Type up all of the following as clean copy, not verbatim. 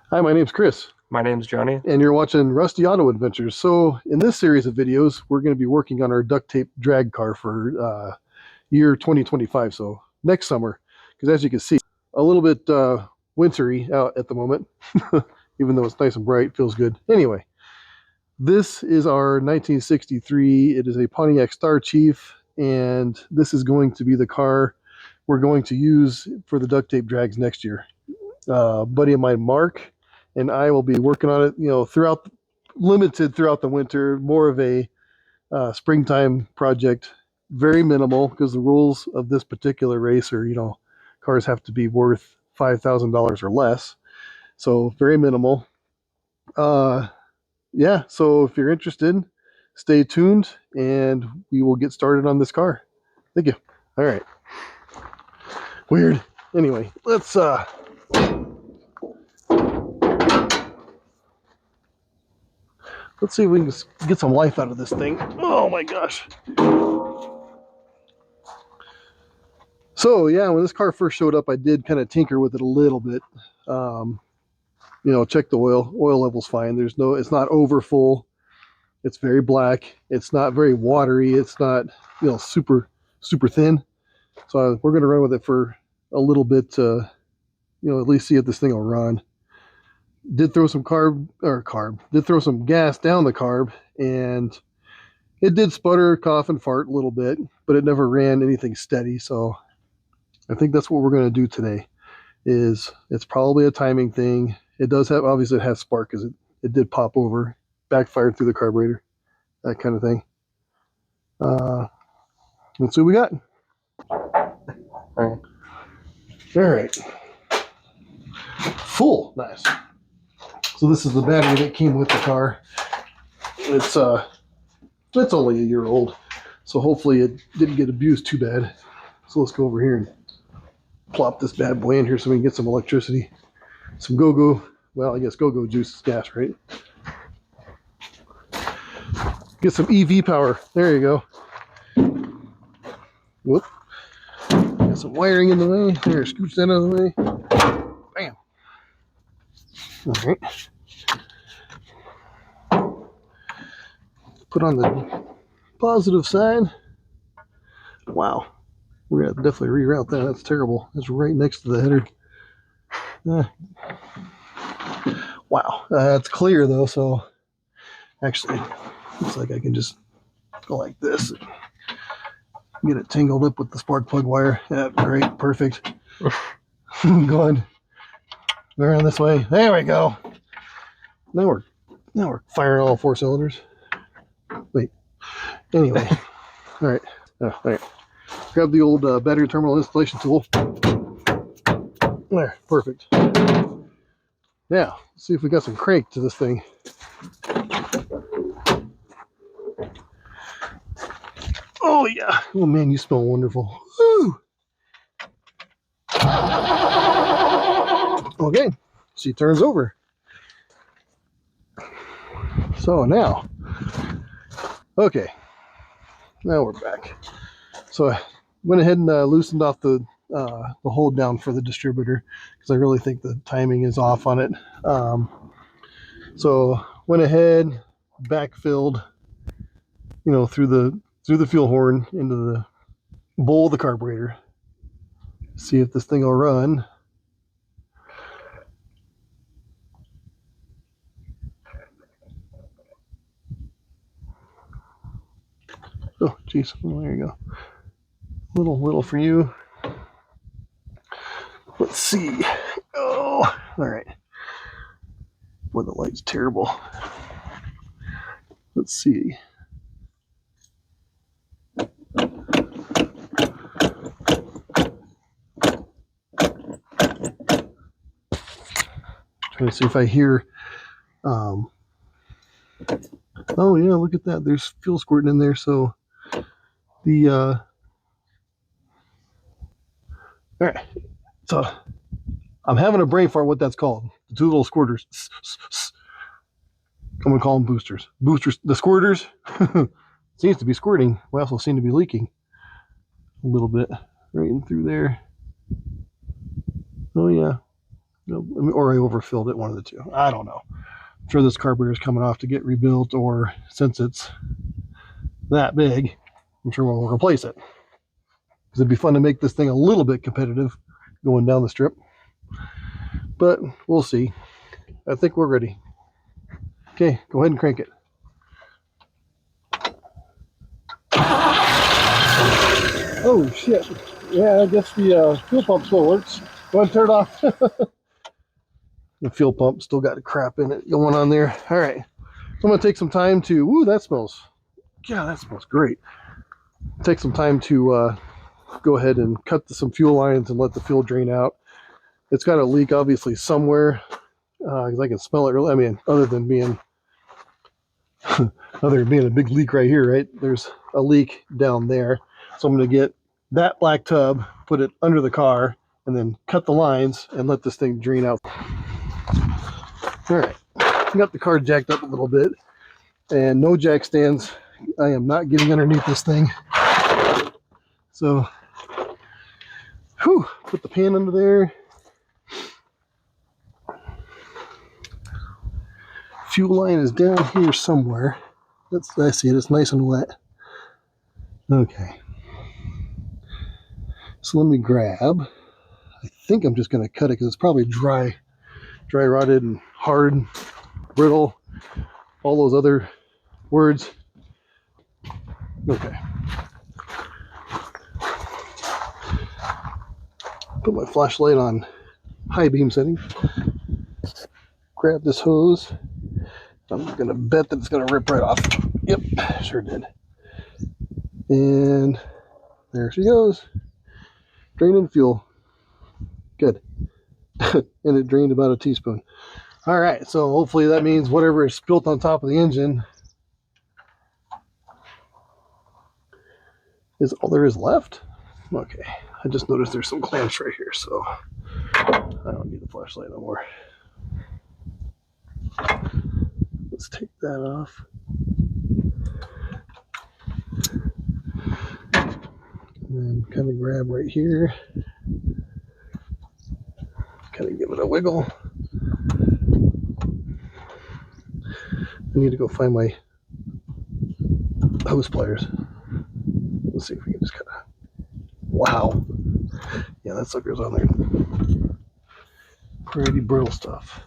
Hi, my name's Chris, My name's Johnny. and you're watching Rusty Auto Adventures. So, in this series of videos, we're going to be working on our duct tape drag car for year 2025. So, next summer, because as you can see, a little bit wintry out at the moment, even though it's nice and bright, feels good. Anyway, this is our 1963. It is a Pontiac Star Chief, and this is going to be the car we're going to use for the duct tape drags next year. Buddy of mine, Mark, and I will be working on it. Limited throughout the winter, more of a springtime project. Very minimal because the rules of this particular race are, cars have to be worth $5,000 or less. So very minimal. Uh, yeah. So if you're interested, stay tuned, and we will get started on this car. Thank you. All right. Weird. Anyway, let's see if we can get some life out of this thing. Oh my gosh. So yeah, when this car first showed up, I did kind of tinker with it a little bit. Um, check the oil. Oil level's fine. It's not over full. It's very black. It's not very watery. It's not, super, super thin. So we're going to run with it for a little bit to, at least see if this thing will run. Did throw some did throw some gas down the carb, and it did sputter, cough, and fart a little bit, but it never ran anything steady. So I think that's what we're going to do today. It's probably a timing thing. It does have, obviously it has spark because it did pop over, backfired through the carburetor, that kind of thing. Let's see what we got. All All right. Full. Nice. So this is the battery that came with the car. It's only a year old, so hopefully it didn't get abused too bad. So let's go over here and plop this bad boy in here so we can get some electricity. Some go-go. Well, I guess go-go juice is gas, right? Get some EV power. There you go. Whoop. Got some wiring in the way. There, scooch that out of the way. Bam. All right. Put on the positive side. Wow. We're going to definitely reroute that. That's terrible. That's right next to the header. Wow. It's clear, though, so actually, looks like I can just go like this. Get it tangled up with the spark plug wire. Yeah, great. Perfect. Going around this way. There we go. Now we're firing all four cylinders. Wait. Anyway. All right. All right. Grab the old battery terminal installation tool. There. Perfect. Now, let's see if we got some crank to this thing. Oh, yeah. Oh, man, you smell wonderful. Woo! Okay. She turns over. So now, okay. Now we're back. So I went ahead and loosened off the hold down for the distributor because I really think the timing is off on it. So went ahead, backfilled, through the fuel horn into the bowl of the carburetor. See if this thing will run. Oh, geez, well, there you go. Little for you. Let's see. Oh, all right. Boy, the light's terrible. Let's see. Trying to see if I hear. Oh yeah, look at that. There's fuel squirting in there. So the all right. So I'm having a brain fart. What that's called? The two little squirters. I'm gonna call them boosters. Boosters. The squirters. Seems to be squirting. We also seem to be leaking a little bit right in through there. Oh yeah. or I overfilled it, one of the two. I don't know. I'm sure this carburetor is coming off to get rebuilt, or since it's that big, I'm sure we'll replace it. Because it'd be fun to make this thing a little bit competitive going down the strip. But we'll see. I think we're ready. Okay, go ahead and crank it. Oh shit. Yeah, I guess the fuel pump still works. Go ahead and turn it off. The fuel pump still got crap in it going on there. All right. So I'm going to take some time to, ooh, that smells great. Take some time to go ahead and cut some fuel lines and let the fuel drain out. It's got a leak obviously somewhere, because I can smell it. I mean, other than being a big leak right here, right? There's a leak down there. So I'm going to get that black tub, put it under the car, and then cut the lines and let this thing drain out. All right, got the car jacked up a little bit, and no jack stands. I am not getting underneath this thing. So, put the pan under there. Fuel line is down here somewhere. I see it. It's nice and wet. Okay. So let me grab. I think I'm just going to cut it because it's probably dry rotted and hard, brittle, all those other words. Okay. Put my flashlight on high beam setting. Grab this hose. I'm going to bet that it's going to rip right off. Yep, sure did. And there she goes. Draining fuel. Good. And it drained about a teaspoon. All right, so hopefully that means whatever is spilt on top of the engine is all there is left. Okay, I just noticed there's some clamps right here, so I don't need the flashlight no more. Let's take that off. And then kind of grab right here. Kind of give it a wiggle. I need to go find my hose pliers. Let's see if we can just kind of. Wow. Yeah, that sucker's on there. Pretty brittle stuff.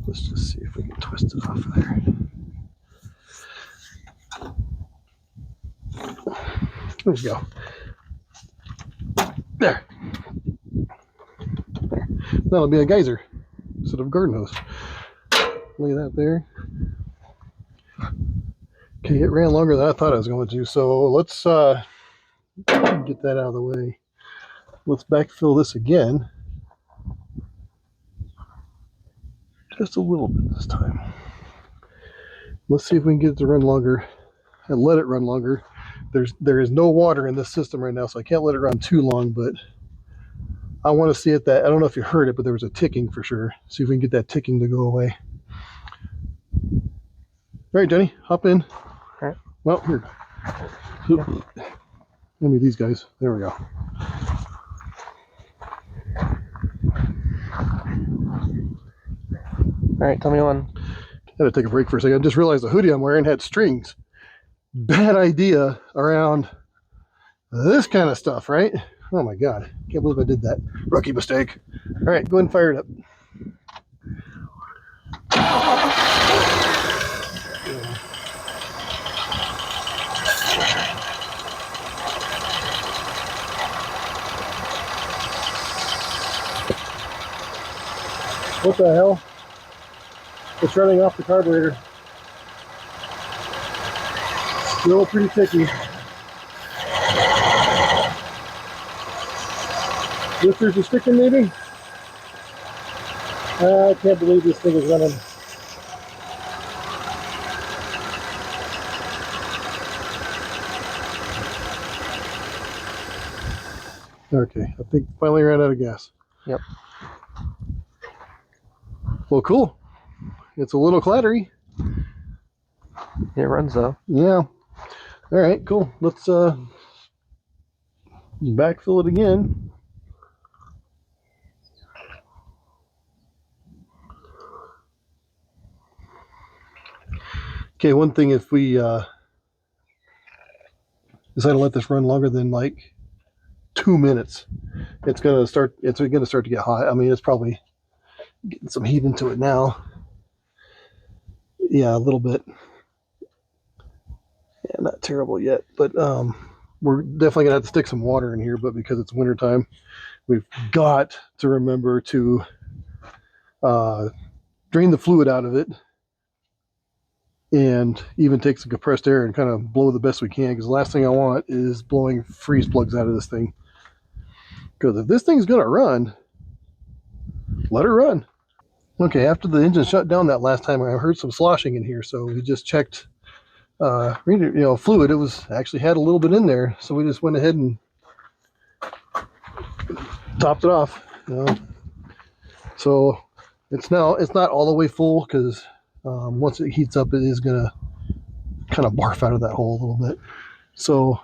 Let's just see if we can twist it off of there. There you go. There. That'll be a geyser instead of a garden hose. Look at that there. Okay, it ran longer than I thought I was going to, so let's get that out of the way. Let's backfill this again. Just a little bit this time. Let's see if we can get it to run longer and let it run longer. There is no water in this system right now, so I can't let it run too long, but I want to see it that, I don't know if you heard it, but there was a ticking for sure. See if we can get that ticking to go away. All right, Jenny, hop in. All right. Well, here. Let me these guys. There we go. All right, tell me when. I had to take a break for a second. I just realized the hoodie I'm wearing had strings. Bad idea around this kind of stuff, right? Oh my God. Can't believe I did that. Rookie mistake. All right, go ahead and fire it up. What the hell? It's running off the carburetor. Still pretty ticky. Lifters are sticking maybe? I can't believe this thing is running. Okay, I think finally ran out of gas. Yep. Well, cool. It's a little clattery. It runs though. Yeah. All right, cool. Let's Backfill it again. Okay, one thing, if we decide to let this run longer than like 2 minutes, it's gonna start to get hot. I mean, it's probably getting some heat into it now. Yeah, a little bit. Yeah, not terrible yet, but we're definitely gonna have to stick some water in here. But because it's wintertime, we've got to remember to drain the fluid out of it, and even take some compressed air and kind of blow the best we can. Because the last thing I want is blowing freeze plugs out of this thing. Because if this thing's gonna run, let her run. Okay, after the engine shut down that last time, I heard some sloshing in here, so we just checked. Fluid. It was actually had a little bit in there, so we just went ahead and topped it off. So it's not all the way full, because once it heats up, it is gonna kind of barf out of that hole a little bit. So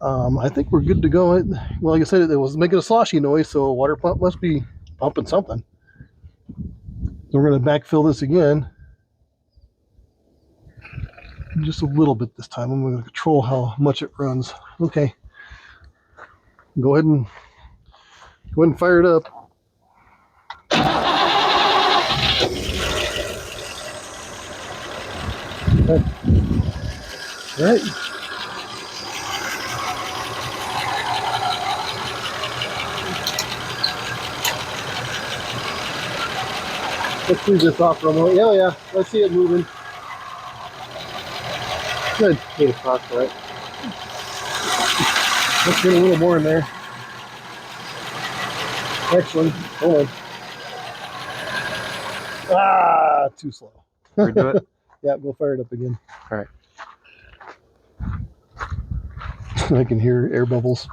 I think we're good to go. Well, like I said, it was making a sloshy noise, so a water pump must be pumping something. So we're going to backfill this again, just a little bit this time. I'm going to control how much it runs. Okay, go ahead and fire it up. Okay. All right. Let's leave this off for a moment. Yeah, let's see it moving. Good. Need a cross, right? Let's get a little more in there. Actually, hold on. Ah, too slow. Redo it? Yeah, go fire it up again. All right. I can hear air bubbles.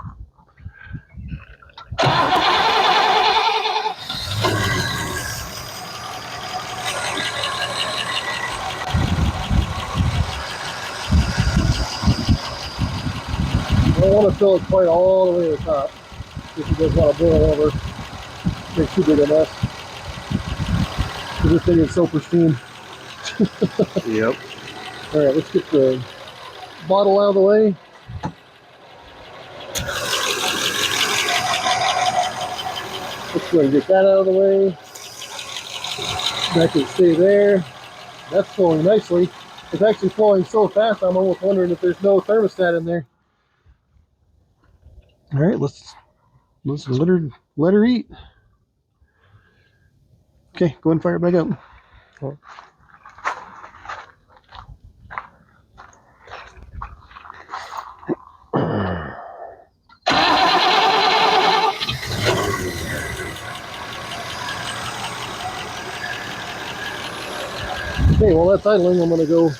I don't want to fill it quite all the way to the top, if you guys want to boil over. Make too big a mess. This thing is so pristine. Yep. All right, let's get the bottle out of the way. Let's go and get that out of the way. That can stay there. That's flowing nicely. It's actually flowing so fast, I'm almost wondering if there's no thermostat in there. All right, let's let her eat. Okay, go ahead and fire it back up. Oh. Okay, while that's idling, I'm going to go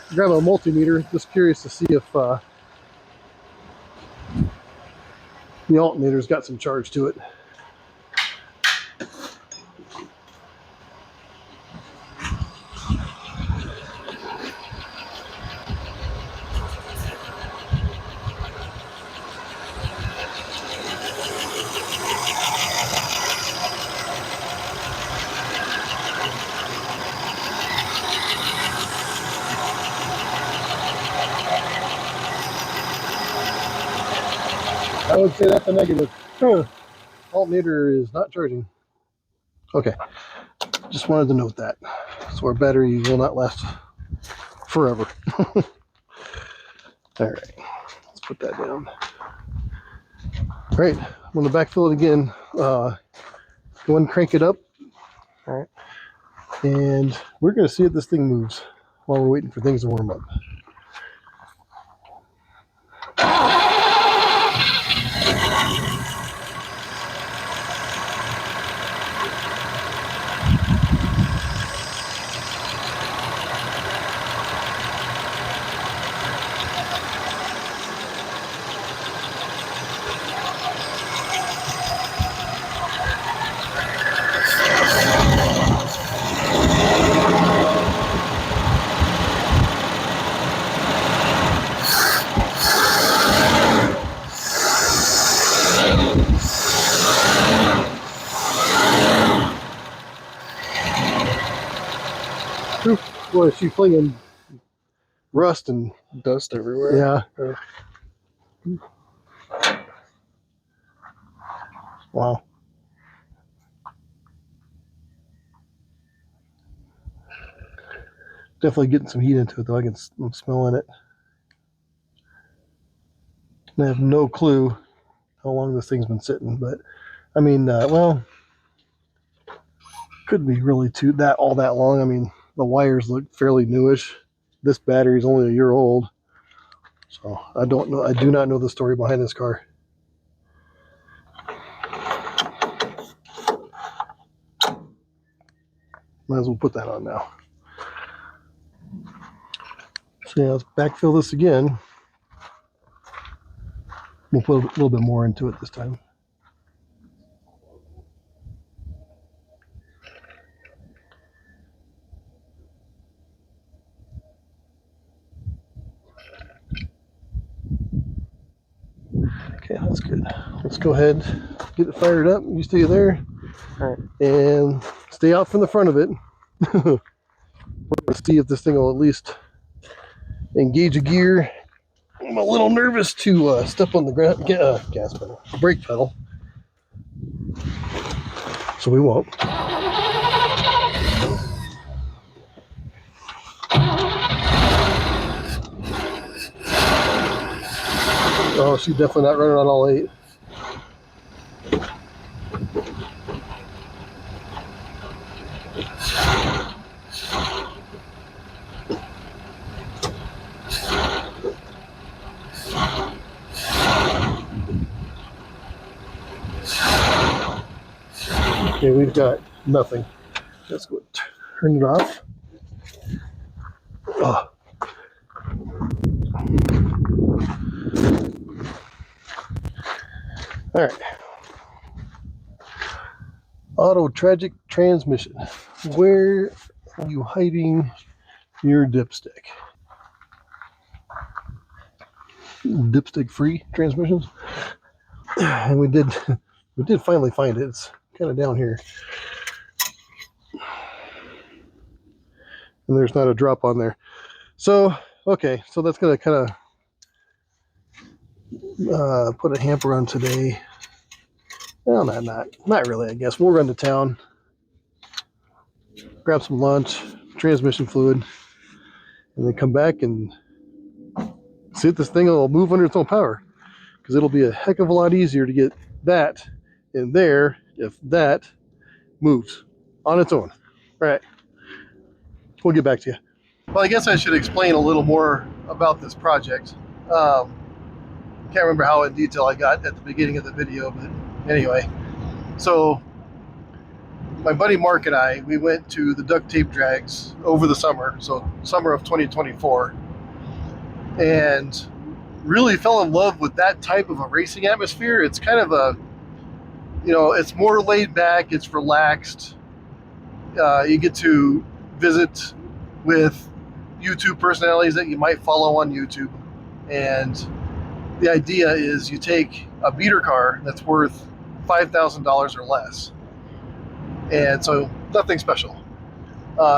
grab a multimeter. Just curious to see if the alternator's got some charge to it. I would say that's a negative. Alternator is not charging. Okay, just wanted to note that. So our battery will not last forever. All right, let's put that down. All right, I'm going to backfill it again. Go and crank it up. All right. And we're going to see if this thing moves while we're waiting for things to warm up. Boy, she's flinging rust and Dust everywhere. yeah. Wow. Definitely getting some heat into it, though. I'm smelling it. And I have no clue how long this thing's been sitting, but I mean, well, couldn't be really all that long. I mean, the wires look fairly newish. This battery is only a year old, so I don't know. I do not know the story behind this car. Might as well put that on now. So yeah, let's backfill this again. We'll put a little bit more into it this time. Okay, that's good. Let's go ahead, get it fired up. You stay there, All right. and stay out from the front of it. We're going to see if this thing will at least engage a gear. I'm a little nervous to step on the gas pedal, brake pedal, so we won't. Oh, she's definitely not running on all 8. Okay, we've got nothing. Let's go turn it off. Oh. All right. Auto tragic transmission. Where are you hiding your dipstick? Dipstick free transmissions. And we did finally find it. It's kind of down here. And there's not a drop on there. So, okay, so that's going to kind of put a hamper on today. Well, not really, I guess. We'll run to town, grab some lunch, transmission fluid, and then come back and see if this thing will move under its own power. Because it'll be a heck of a lot easier to get that in there if that moves on its own. All right. We'll get back to you. Well, I guess I should explain a little more about this project. Can't remember how in detail I got at the beginning of the video, but anyway. So my buddy Mark and I, we went to the duct tape drags over the summer, so summer of 2024, and really fell in love with that type of a racing atmosphere. It's kind of a, it's more laid back, it's relaxed. You get to visit with YouTube personalities that you might follow on YouTube. And the idea is you take a beater car that's worth $5,000 or less. And so nothing special.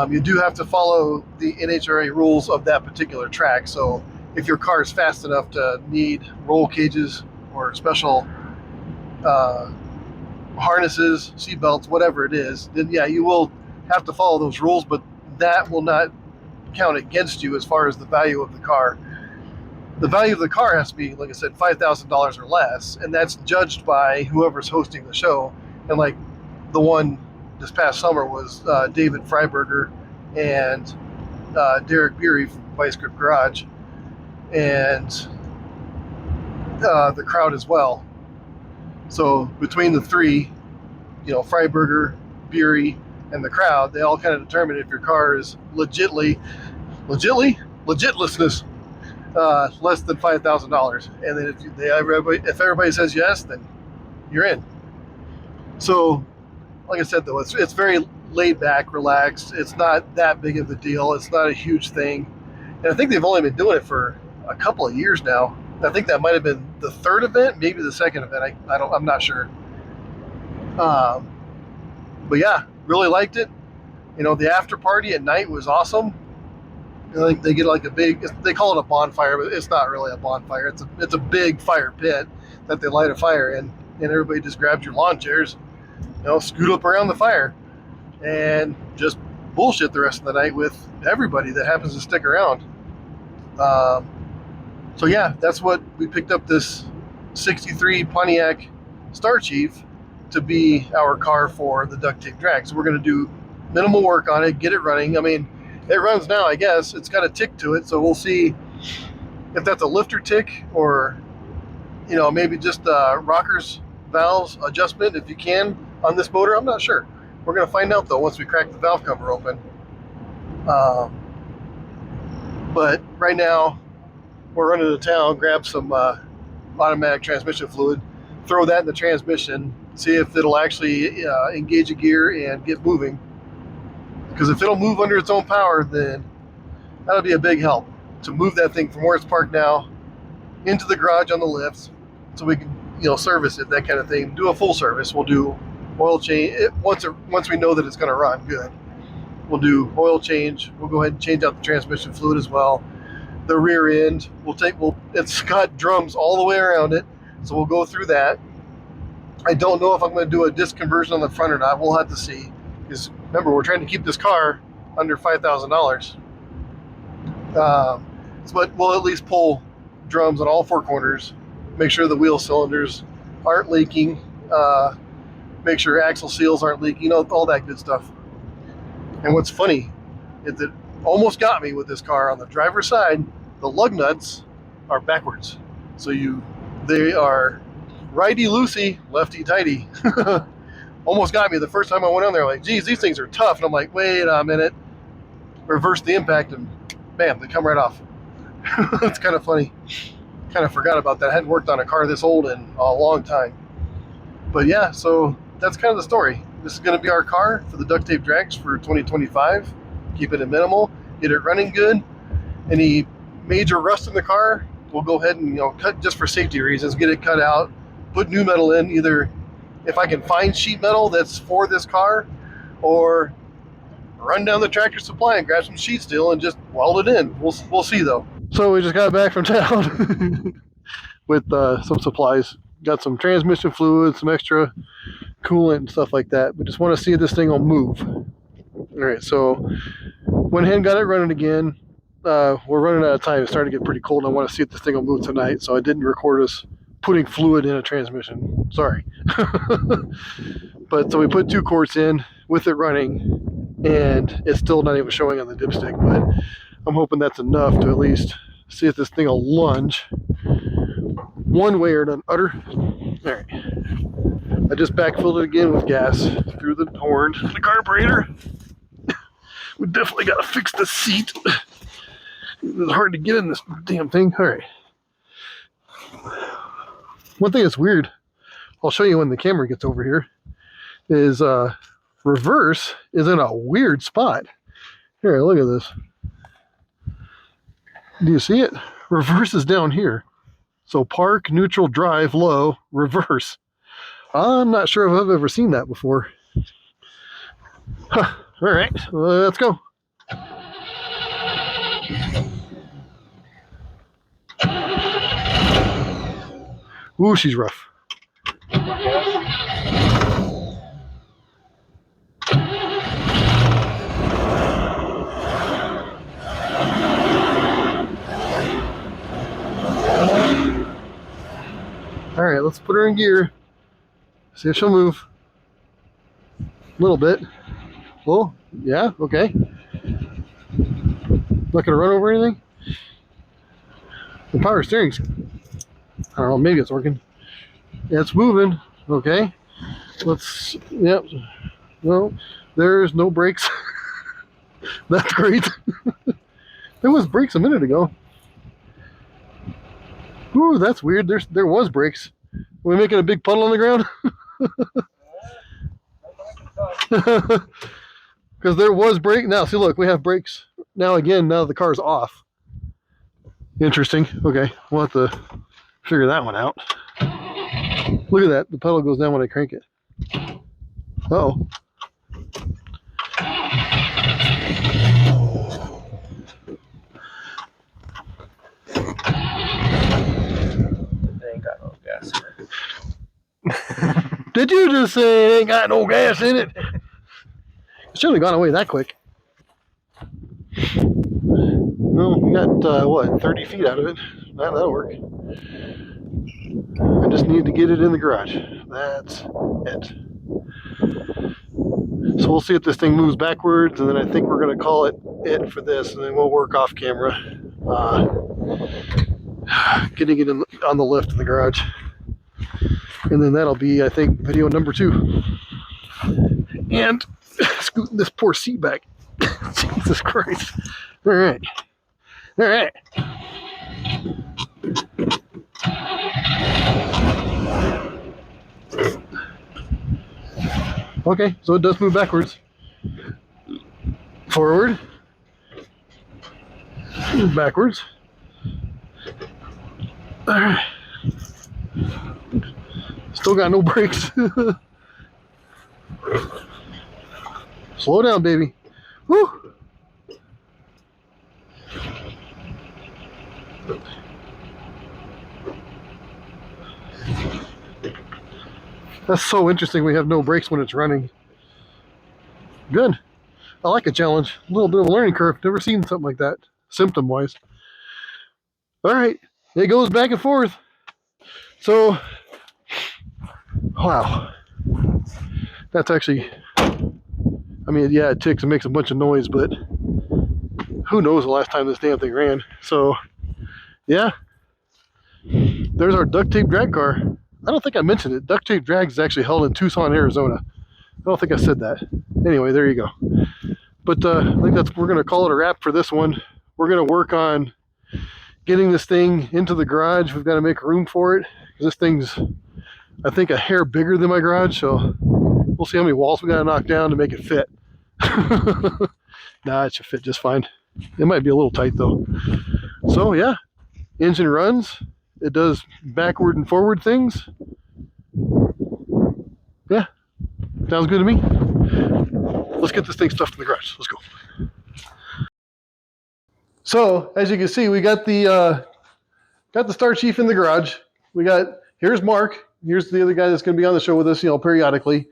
You do have to follow the NHRA rules of that particular track. So if your car is fast enough to need roll cages or special harnesses, seat belts, whatever it is, then yeah, you will have to follow those rules, but that will not count against you as far as the value of the car. The value of the car has to be, like I said, $5,000 or less, and that's judged by whoever's hosting the show. And like the one this past summer was David Freiberger and Derek Beery from Vice Grip Garage, and the crowd as well. So between the three, Freiberger, Beery, and the crowd, they all kind of determine if your car is legitlessness less than $5,000. And then if everybody says yes, then you're in. So, like I said, though, it's very laid back, relaxed. It's not that big of a deal. It's not a huge thing. And I think they've only been doing it for a couple of years now. I think that might have been the third event, maybe the second event. I'm not sure. But yeah, really liked it. You know, the after party at night was awesome. Like they get like a big, they call it a bonfire, but it's not really a bonfire. It's a big fire pit that they light a fire in, and everybody just grabs your lawn chairs, you know, scoot up around the fire, and just bullshit the rest of the night with everybody that happens to stick around. So yeah, that's what we picked up this '63 Pontiac Star Chief to be our car for the duct tape drag. So we're going to do minimal work on it, get it running. I mean, it runs now, I guess. It's got a tick to it, so we'll see if that's a lifter tick or, you know, maybe just rockers, valves adjustment if you can on this motor. I'm not sure. We're going to find out though once we crack the valve cover open. But right now we're running to town, grab some automatic transmission fluid, throw that in the transmission, see if it'll actually engage a gear and get moving. Because if it'll move under its own power, then that'll be a big help to move that thing from where it's parked now into the garage on the lifts, so we can, you know, service it, that kind of thing. Do a full service. We'll do oil change once we know that it's going to run good. We'll do oil change. We'll go ahead and change out the transmission fluid as well. The rear end, it's got drums all the way around it, so we'll go through that. I don't know if I'm going to do a disc conversion on the front or not. We'll have to see. Because remember, we're trying to keep this car under $5,000. But we'll at least pull drums on all four corners, make sure the wheel cylinders aren't leaking, make sure axle seals aren't leaking, you know, all that good stuff. And what's funny is it almost got me with this car. On the driver's side, the lug nuts are backwards. So they are righty-loosey, lefty-tighty. Almost got me the first time I went on there, like, geez, these things are tough. And I'm like, wait a minute. Reverse the impact and bam, they come right off. It's kind of funny. Kind of forgot about that. I hadn't worked on a car this old in a long time. But yeah, so that's kind of the story. This is going to be our car for the duct tape drags for 2025. Keep it at minimal, get it running good. Any major rust in the car, we'll go ahead and, you know, cut just for safety reasons, get it cut out, put new metal in, either if I can find sheet metal that's for this car, or run down the Tractor Supply and grab some sheet steel and just weld it in. We'll see though. So we just got back from town with some supplies. Got some transmission fluid, some extra coolant and stuff like that. We just want to see if this thing will move. All right, so went ahead and got it running again. We're running out of time. It's starting to get pretty cold. I want to see if this thing will move tonight, so I didn't record us putting fluid in a transmission. Sorry. But so we put 2 quarts in with it running, and it's still not even showing on the dipstick, but I'm hoping that's enough to at least see if this thing will lunge one way or another. All right. I just backfilled it again with gas through the horn, the carburetor. We definitely got to fix the seat. It's hard to get in this damn thing. All right. One thing that's weird, I'll show you when the camera gets over here, is reverse is in a weird spot. Here, look at this. Do you see it? Reverse is down here. So park, neutral, drive, low, reverse. I'm not sure if I've ever seen that before. Huh. All right, let's go. Ooh, she's rough. All right, let's put her in gear. See if she'll move. A little bit. Well, yeah, okay. Not gonna run over anything. The power steering's, I don't know, maybe it's working. Yeah, it's moving. Okay. Let's, yep. No, there's no brakes. That's great. There was brakes a minute ago. Ooh, that's weird. There was brakes. Are we making a big puddle on the ground? Because there was brake. Now, see, look, we have brakes. Now again, now the car's off. Interesting. Okay, we'll have to figure that one out. Look at that. The pedal goes down when I crank it. Uh-oh. Did you just say it ain't got no gas in it? It shouldn't have gone away that quick. Well, we got, what, 30 feet out of it. That'll work. I just need to get it in the garage. That's it. So we'll see if this thing moves backwards, and then I think we're going to call it for this, and then we'll work off camera. Getting it on the lift in the garage. And then that'll be, I think, video number 2. And scooting this poor seat back. Jesus Christ. All right. All right. Okay, so it does move backwards. Forward. Move backwards. All right. Still got no brakes. Slow down, baby. Woo! That's so interesting. We have no brakes when it's running. Good. I like a challenge. A little bit of a learning curve. Never seen something like that, symptom-wise. All right. It goes back and forth. So, wow. That's actually, I mean, yeah, it ticks and makes a bunch of noise, but who knows the last time this damn thing ran. So, yeah. There's our duct tape drag car. I don't think I mentioned it. Duct tape drag is actually held in Tucson, Arizona. I don't think I said that. Anyway, there you go. But I think we're going to call it a wrap for this one. We're going to work on getting this thing into the garage. We've got to make room for it. This thing's, I think, a hair bigger than my garage. So we'll see how many walls we got to knock down to make it fit. Nah, it should fit just fine. It might be a little tight though. So yeah, engine runs. It does backward and forward things. Yeah, sounds good to me. Let's get this thing stuffed in the garage. Let's go. So as you can see, we got the Star Chief in the garage. Here's Mark. Here's the other guy that's going to be on the show with us, periodically.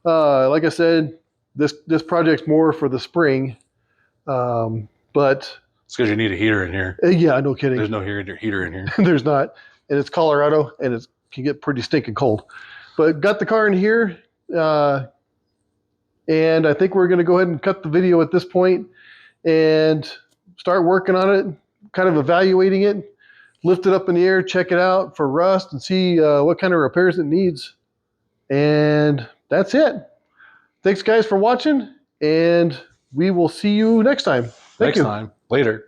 Like I said, this project's more for the spring, but it's because you need a heater in here. Yeah, no kidding. There's no heater in here. There's not, and it's Colorado, and it can get pretty stinking cold. But got the car in here, and I think we're going to go ahead and cut the video at this point and start working on it, kind of evaluating it, lift it up in the air, check it out for rust, and see what kind of repairs it needs. And that's it. Thanks, guys, for watching, and we will see you next time. Thank you. Next time. Later.